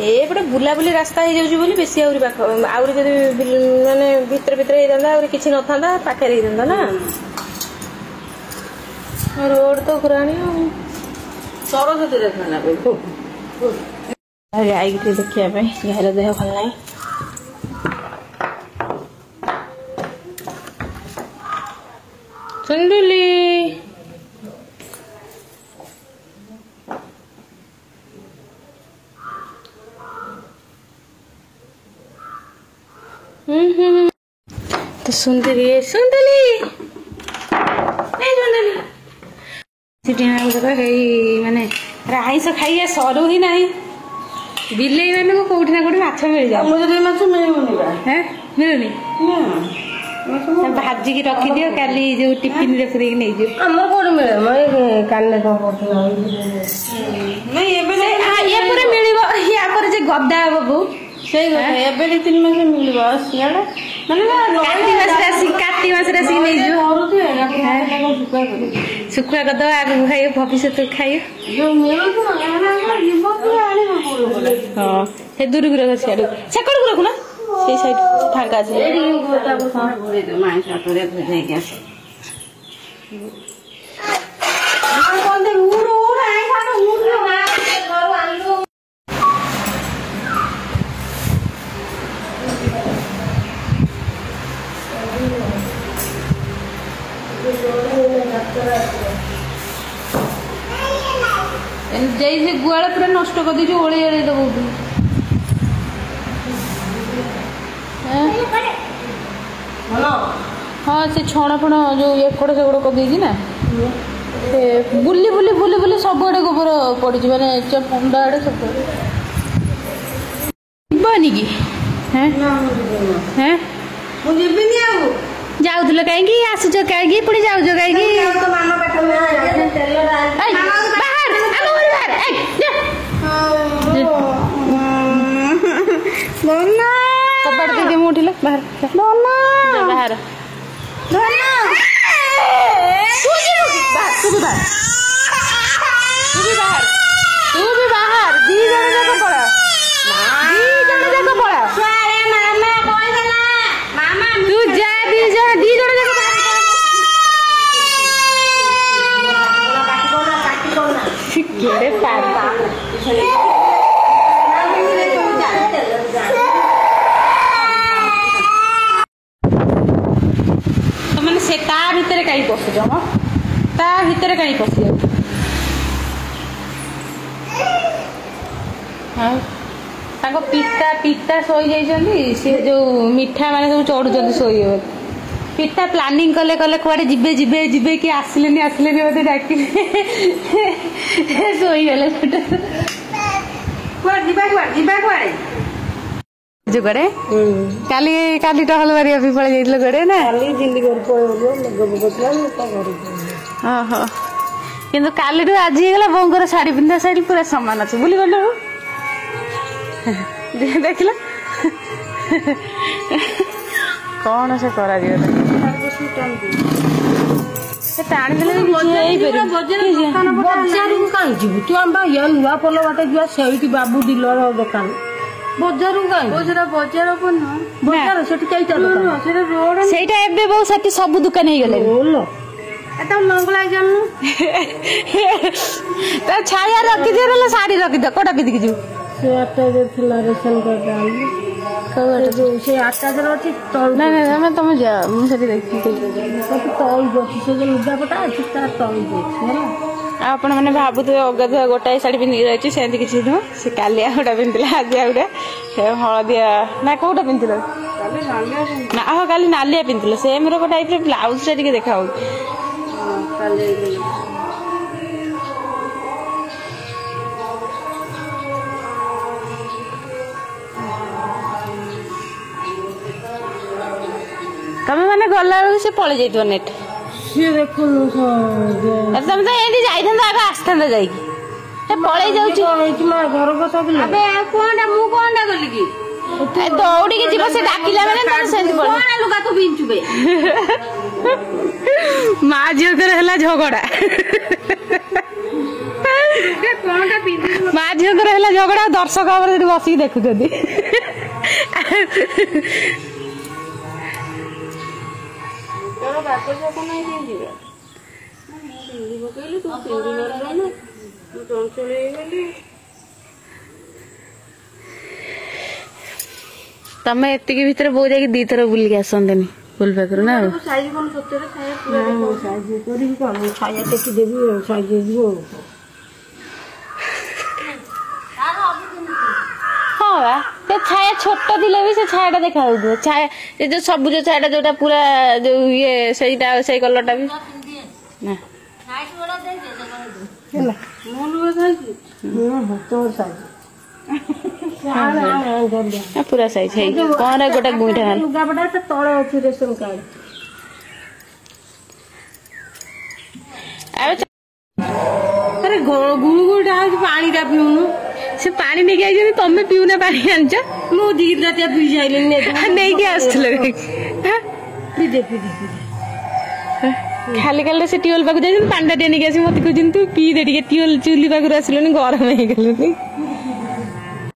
एपटे बुलाबुली रास्ता हो जाऊँ बोली बेसी आहरी पाख आहरी जब माने भितर भितर होता आहरी किसी न था पाखे होता ना रोड तो पुरानी सरस्वती आई देखा गाईर देह भल ना सुंदुली तो सुंदरी सुंदली माने आईस खाई सरू ही ना बिले मान को कौटी ना कौटी माछ मिल जाए मिलूनी भाजिकी रखी दियो काली जो टिफिन रे फ्री नहीं दियो हमर कोड मिले मैं काने तो नहीं ये पूरे मिलिबो या पर जे गद्दा बाबू से एबे 3 मास मिलिबो सियाडा माने काटी मास रासी नहीं जो सुखा कद आगु खाइ भविष्य तो खाइ जो मिलो तो जीवो तो आनी हां से दूर गुरा सियाडा छकड़ गुरा कुना से साइड फांका छै एडी गोटा को साथ भरे दे मां साटरे भरे के आसे हां कोन दे उड़ आई खानो उड़ ना घर आलू जैसे गुआल पूरा नष्ट कर दी ओले ओले दब हाँ से छण फण जो एकड़ सेकड़ कर ना बुली बुली बुली बुली सब आड़े गोबर पड़ी माने मुंड आड़े सब बनी कि जाऊल कहीं आसुच कहीं पुणी जाऊज कहीं कपड़ दे मुँह उठिल बाहर बाहर तू भी बाहर दी जन जाक पड़ा तू जा दी जन जाक केड़े मैंने से ता भितर कहीं पशुच म ता भितर कहीं पशि पिता पिता शोई जाइछन्ती से जो मिठा माने सब चढ़ुछन्ती शोई पिता प्लानिंग कले कले कुआडे जिबे जिबे जिबे कि आसिलेनी आसिलेनी मते डाकिले शोई गले कुआडे जिबा कुआडे जो गड़े काली काली टहल मारी अभी पड़े जाइल गड़े ना काली जिंदगी घर पळो बसला मत घर ओहो किंतु काली तो आज ही गला बोंगर साड़ी पिंदा साड़ी पूरा समान अछि बुली गलो देखला कौन से करा दियो से टाणी देले किछि एई पेरी बजार को काई जीवु तू हम या नुवा पलो बाटे जुआ सेठी बाबू डीलर दुकान बजार को काई बजार को न बजार सेठी काईटा दुकान सेटा रोड सेटा एबे बहु सती सब दुकान हे गेले बोलो एटा मंगला जाननु त छाया रखि दे रे साड़ी रखि दे कोटा पिदी जु से आटा जे थिला रेशन कर डाल कवर जो से आटा जर अछि तल ना ना मैं तुम जा मु सेठी देखि सब तल बछि से जे लुगा पटा अछि ता तल बछि हैला आपण माने भाबुते अगाधुआ गोटाए साड़ी पिंदी रहिछि सेंति किछि न से काली आउडा पिंदिला आज आउडा हळदिया ना कोटा पिंदिला काली नालिया ना आ काली नालिया पिंदिला सेम रो टाइप रे ब्लाउज रे दिके देखाउ काली तमे माने गला से पळे जाइतो नेट से देखो तमे तो एंडी जाइथन आगे आस्थन जाइकी ए पळे जाउची मा घर को सब अबे कोनडा मु कोनडा गली की ए दौड़ी के जीव से डाकिला माने तमे सेंती पळे कोन लुगा तो बिंचुबे मा जियो करे हला झगड़ा माँ झील है झगड़ा दर्शक भाव बसिक देखुं तमें एतिक भितर बो जा दी थर बुलिक आसते फुल पाखर ना हाँ छाया छोट थे भी से छाया देखा छाया जो सबुज छाया जोटा पूरा जो ये से कलर भी पूरा साइज है कौन गोटे गुईठा रेशन कार्ड अरे गुड़गुड़ा पानी टा पीऊनु से पानी नहीं आई तमें पीऊना पानी आंच मु दी रात पी जाइली नहीं आसुले खाली खाली से ट्यूबवेल पाक जाए पानी टा नहीं आसी मत कहते तू पी दे टे ट्यूबवेल चूली पाखर आसिलुनि गरम हो गलुनि